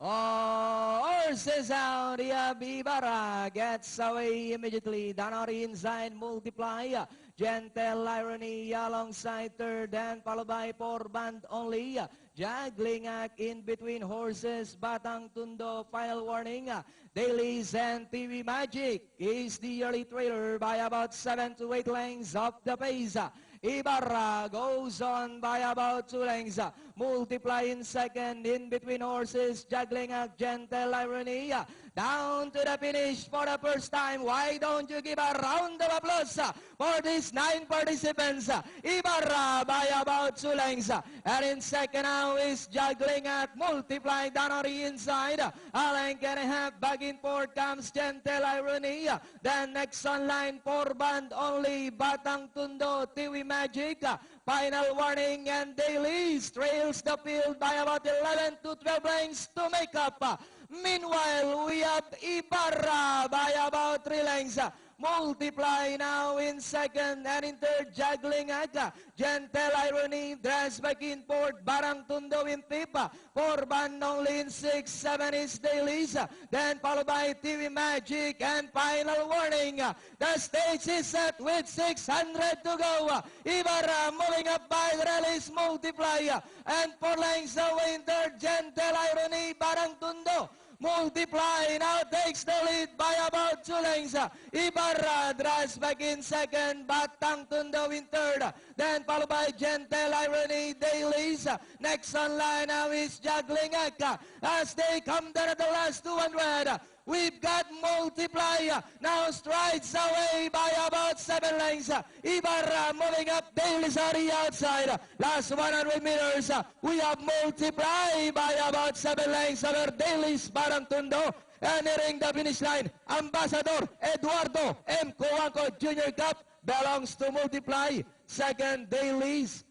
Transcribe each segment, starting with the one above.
Horses out, Ibarra gets away immediately. Danari inside, Multiply. Gentle Irony alongside third and followed by four band only. Juggling act in between horses, Batang Tundo, final warning. Dailies and TV Magic is the early trailer by about 7 to 8 lengths of the pace. Ibarra goes on by about 2 lengths. Multiply in second, in between horses, Juggling act, Gentle Irony. Down to the finish for the first time. Why don't you give a round of applause for these 9 participants? Ibarra by about 2 lengths. And in second now is Juggling act, Multiply, Danari inside. A length and a half back in fourth comes Gentle Irony. Then next on line, 4 band only, Batang Tundo, Tiwi Magic. Final warning and Dailies trails the field by about 11 to 12 lengths to make up. Meanwhile, we have Ibarra by about 3 lengths. Multiply now in second and in third, Juggling act. Gentle Irony, dress back in fourth, Batang Tundo in fifth. 4 band only in 6, 7 is Dailies. Then followed by TV Magic and final warning. The stage is set with 600 to go. Ibarra moving up by the release, Multiply. And 4 lengths away in third, Gentle Irony, Batang Tundo. Multiply now takes the lead by about 2 lengths. Ibarra drives back in second, Batang Tundo in third. Then followed by Gentle Irony, Dailies. Next on line now is Juggling act. As they come down at the last 200, we've got Multiply. Now strides away by about 7 lengths. Ibarra moving up, Dailies on the outside. Last 100 meters, we have Multiply by about 7 lengths over Dailies, Batang Tundo. And nearing the finish line, Ambassador Eduardo M. Coanco Jr. Cup belongs to Multiply. Second, Dailies,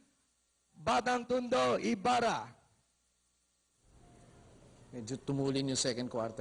Batang Tundo, Ibarra. Medyo tumulin yung second quarter.